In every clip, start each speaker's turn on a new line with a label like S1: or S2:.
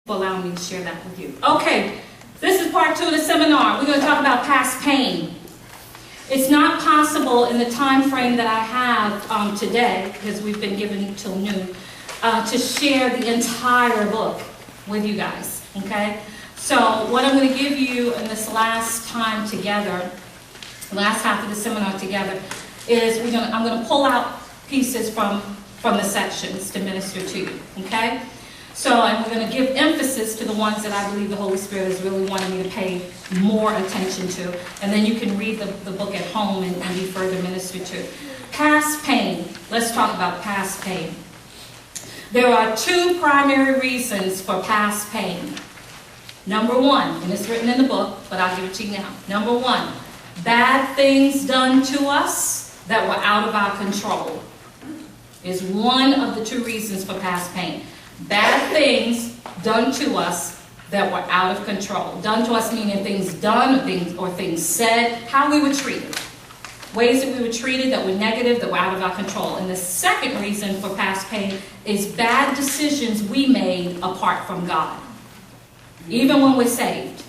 S1: Allow me to share that with you. Okay, this is part 2 of the seminar. We're going to talk about past pain. It's not possible in the time frame that I have today, because we've been given till noon, to share the entire book with you guys, okay? So what I'm going to give you in this last time together, last half of the seminar together, is I'm going to pull out pieces from the sections to minister to you, okay? So, and we're going to give emphasis to the ones that I believe the Holy Spirit is really wanting me to pay more attention to. And then you can read the book at home and be further ministered to. Past pain. Let's talk about past pain. There are 2 primary reasons for past pain. Number 1, and it's written in the book, but I'll give it to you now. Number 1, bad things done to us that were out of our control is one of the 2 reasons for past pain. Bad things done to us that were out of control. Done to us meaning things done or things said, how we were treated. Ways that we were treated that were negative, that were out of our control. And the second reason for past pain is bad decisions we made apart from God. Even when we're saved.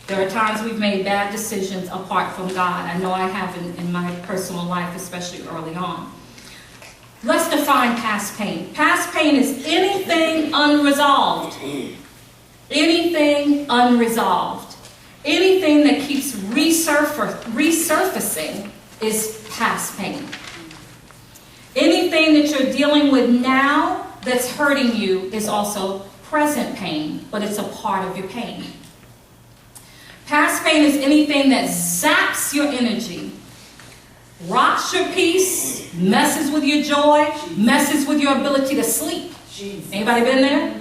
S1: There are times we've made bad decisions apart from God. I know I have in my personal life, especially early on. Let's define past pain. Past pain is anything unresolved. Anything unresolved. Anything that keeps resurfacing is past pain. Anything that you're dealing with now that's hurting you is also present pain, but it's a part of your pain. Past pain is anything that zaps your energy, rocks your peace, messes with your joy, messes with your ability to sleep. Anybody been there?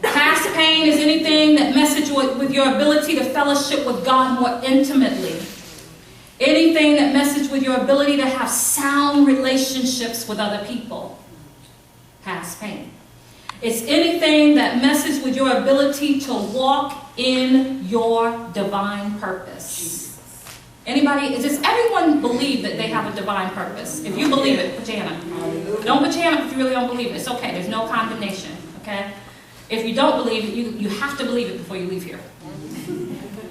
S1: Past pain is anything that messes with your ability to fellowship with God more intimately. Anything that messes with your ability to have sound relationships with other people. Past pain. It's anything that messes with your ability to walk in your divine purpose. Anybody, does everyone believe that they have a divine purpose? If you believe it, put your hand up. Don't put your hand up if you really don't believe it. It's okay. There's no condemnation, okay? If you don't believe it, you have to believe it before you leave here.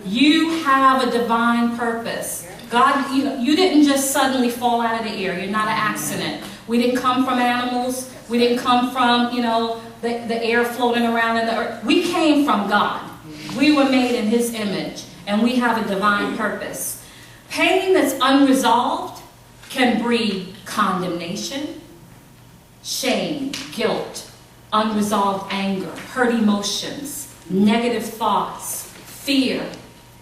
S1: You have a divine purpose. God, you didn't just suddenly fall out of the air. You're not an accident. We didn't come from animals. We didn't come from, the air floating around in the earth. We came from God. We were made in His image, and we have a divine purpose. Pain that's unresolved can breed condemnation, shame, guilt, unresolved anger, hurt emotions, negative thoughts, fear,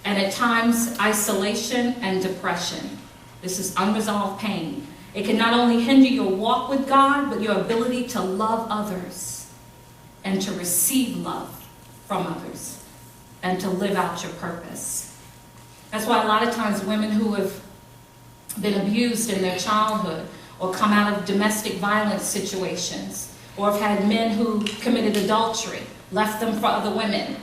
S1: and at times isolation and depression. This is unresolved pain. It can not only hinder your walk with God, but your ability to love others and to receive love from others and to live out your purpose. That's why a lot of times women who have been abused in their childhood or come out of domestic violence situations or have had men who committed adultery, left them for other women,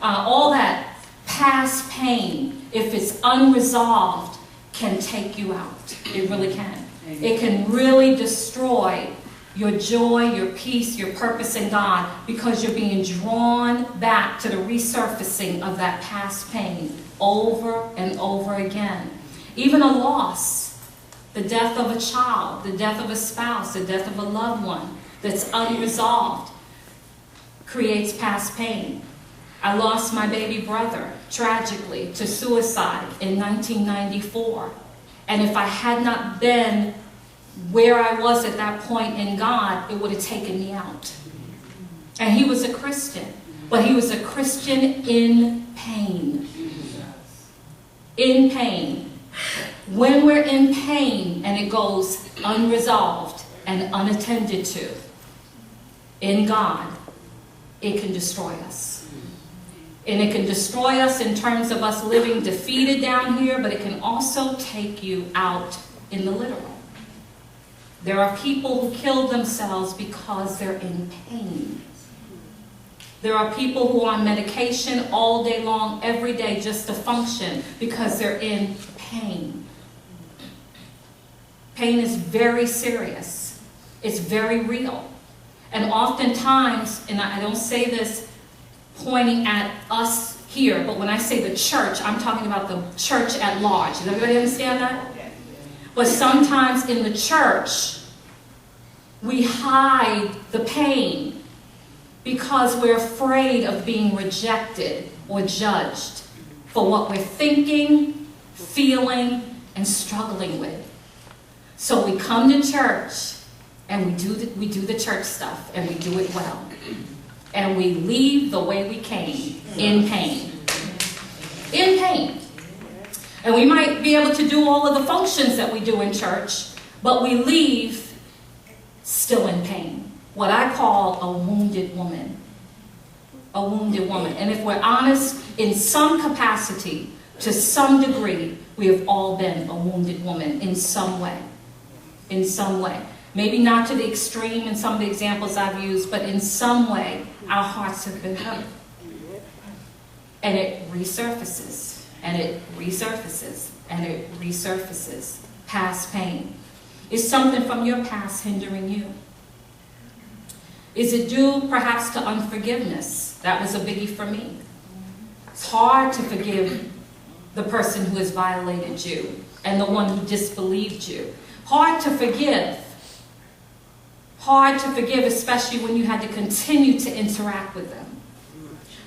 S1: all that past pain, if it's unresolved, can take you out. It really can. It can really destroy your joy, your peace, your purpose in God, because you're being drawn back to the resurfacing of that past pain over and over again. Even a loss, the death of a child, the death of a spouse, the death of a loved one that's unresolved creates past pain. I lost my baby brother tragically to suicide in 1994. And if I had not been where I was at that point in God, it would have taken me out. And he was a Christian, but he was a Christian in pain. In pain. When we're in pain and it goes unresolved and unattended to in God, it can destroy us. And it can destroy us in terms of us living defeated down here, but it can also take you out in the literal. There are people who kill themselves because they're in pain. There are people who are on medication all day long, every day, just to function because they're in pain. Pain is very serious. It's very real. And oftentimes, and I don't say this pointing at us here, but when I say the church, I'm talking about the church at large. Does everybody understand that? But sometimes in the church, we hide the pain because we're afraid of being rejected or judged for what we're thinking, feeling, and struggling with. So we come to church and we do the church stuff, and we do it well. And we leave the way we came, in pain. In pain. And we might be able to do all of the functions that we do in church, but we leave still in pain. What I call a wounded woman. A wounded woman. And if we're honest, in some capacity, to some degree, we have all been a wounded woman in some way. In some way. Maybe not to the extreme in some of the examples I've used, but in some way, our hearts have been hurt. And it resurfaces, and it resurfaces, and it resurfaces. Past pain. Is something from your past hindering you? Is it due perhaps to unforgiveness? That was a biggie for me. It's hard to forgive the person who has violated you and the one who disbelieved you. Hard to forgive. Hard to forgive, especially when you had to continue to interact with them.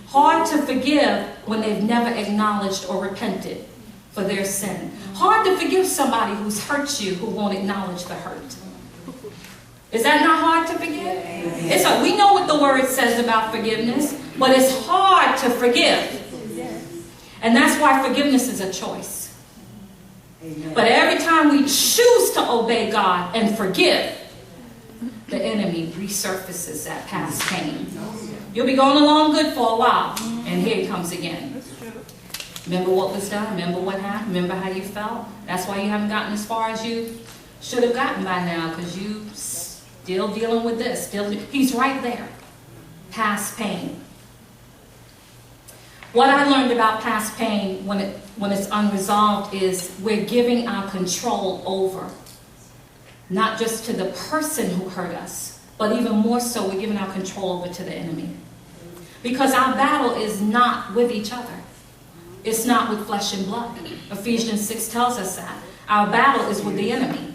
S1: Hard to forgive when they've never acknowledged or repented for their sin. Hard to forgive somebody who's hurt you who won't acknowledge the hurt. Is that not hard to forgive? It's hard. We know what the word says about forgiveness, but it's hard to forgive. And that's why forgiveness is a choice. But every time we choose to obey God and forgive, the enemy resurfaces that past pain. You'll be going along good for a while, and here it comes again. Remember what was done? Remember what happened? Remember how you felt? That's why you haven't gotten as far as you should have gotten by now, because you still dealing with this. He's right there. Past pain. What I learned about past pain when it's unresolved is we're giving our control over. Not just to the person who hurt us, but even more so, we're giving our control over to the enemy. Because our battle is not with each other. It's not with flesh and blood. Ephesians 6 tells us that. Our battle is with the enemy.